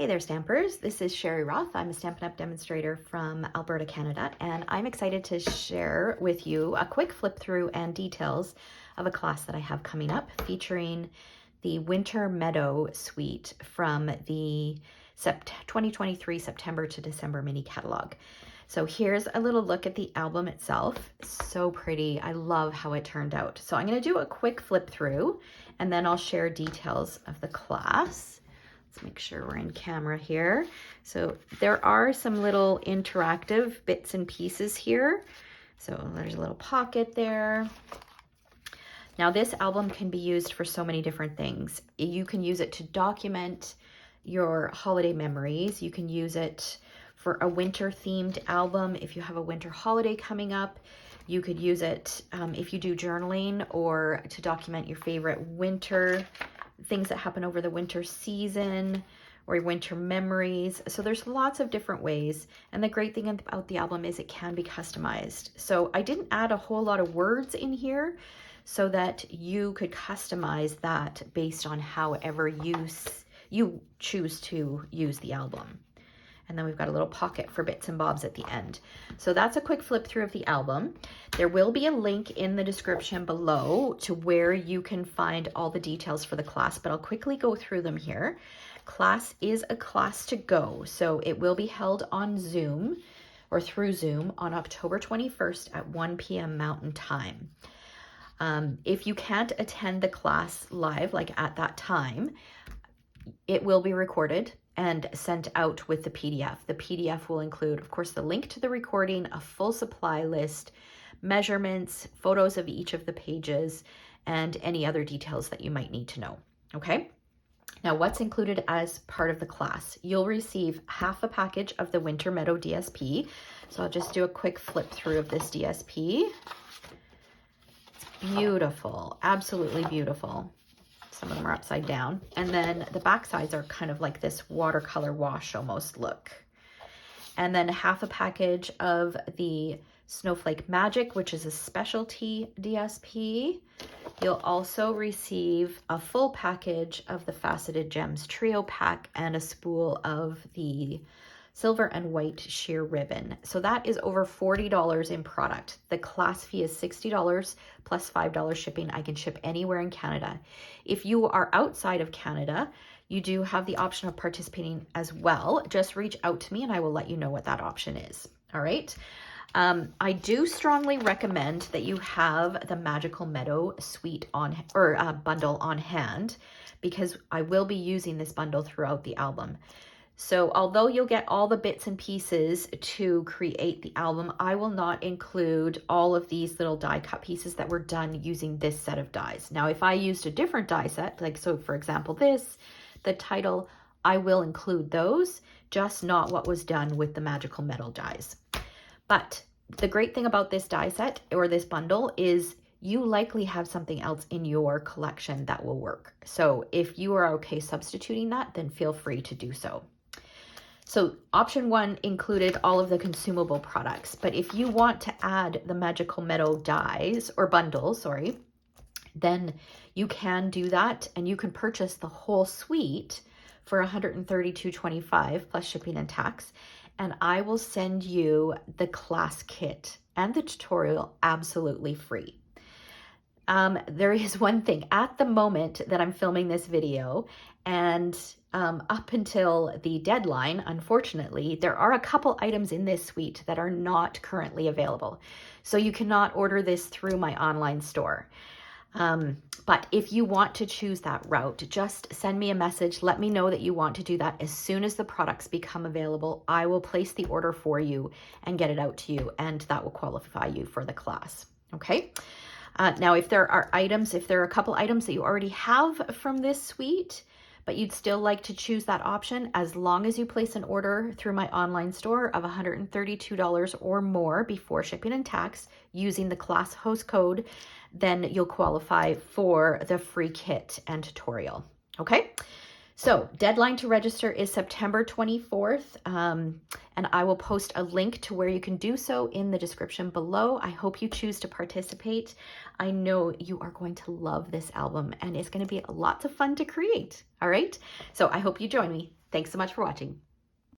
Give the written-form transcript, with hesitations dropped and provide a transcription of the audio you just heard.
Hey there, Stampers. This is Sherry Roth. I'm a Stampin' Up! Demonstrator from Alberta, Canada, and I'm excited to share with you a quick flip through and details of a class that I have coming up featuring the Winter Meadow suite from the 2023 September to December mini catalog. So here's a little look at the album itself. So pretty. I love how it turned out. So I'm going to do a quick flip through and then I'll share details of the class. Let's make sure we're in camera here. So there are some little interactive bits and pieces here. So there's a little pocket there. Now this album can be used for so many different things. You can use it to document your holiday memories. You can use it for a winter themed album if you have a winter holiday coming up. You could use it if you do journaling or to document your favorite winter things that happen over the winter season or winter memories. So there's lots of different ways. And the great thing about the album is it can be customized. So I didn't add a whole lot of words in here so that you could customize that based on however you choose to use the album. And then we've got a little pocket for bits and bobs at the end. So that's a quick flip through of the album. There will be a link in the description below to where you can find all the details for the class, but I'll quickly go through them here. Class is a class to go. So it will be held on Zoom or through Zoom on October 21st at 1 p.m. Mountain Time. If you can't attend the class live, like at that time, it will be recorded and sent out with the PDF. The PDF will include, of course, the link to the recording, a full supply list, measurements, photos of each of the pages, and any other details that you might need to know, okay? Now, what's included as part of the class? You'll receive half a package of the Winter Meadow DSP. So I'll just do a quick flip through of this DSP. It's beautiful, absolutely beautiful. Some of them are upside down. And then the back sides are kind of like this watercolor wash almost look. And then half a package of the Snowflake Magic, which is a specialty DSP. You'll also receive a full package of the Faceted Gems Trio Pack and a spool of the silver and white sheer ribbon. So that is over $40 in product. The class fee is $60 plus $5 shipping. I can ship anywhere in Canada. If you are outside of Canada, you do have the option of participating as well. Just reach out to me and I will let you know what that option is. All right. I do strongly recommend that you have the Magical Meadow suite on or bundle on hand because I will be using this bundle throughout the album. So although you'll get all the bits and pieces to create the album, I will not include all of these little die cut pieces that were done using this set of dies. Now, if I used a different die set, like so for example, the title, I will include those, just not what was done with the Magical Metal dies. But the great thing about this die set or this bundle is you likely have something else in your collection that will work. So if you are okay substituting that, then feel free to do so. So option one included all of the consumable products, but if you want to add the Magical Meadow dies or bundles, sorry, then you can do that and you can purchase the whole suite for $132.25 plus shipping and tax. And I will send you the class kit and the tutorial absolutely free. There is one thing at the moment that I'm filming this video and up until the deadline, unfortunately, there are a couple items in this suite that are not currently available. So you cannot order this through my online store. But if you want to choose that route, just send me a message. Let me know that you want to do that. As soon as the products become available, I will place the order for you and get it out to you, and that will qualify you for the class. Okay. Now, if there are a couple items that you already have from this suite, but you'd still like to choose that option, as long as you place an order through my online store of $132 or more before shipping and tax using the class host code, then you'll qualify for the free kit and tutorial. Okay. So deadline to register is September 24th, and I will post a link to where you can do so in the description below. I hope you choose to participate. I know you are going to love this album, and it's going to be lots of fun to create. All right, so I hope you join me. Thanks so much for watching.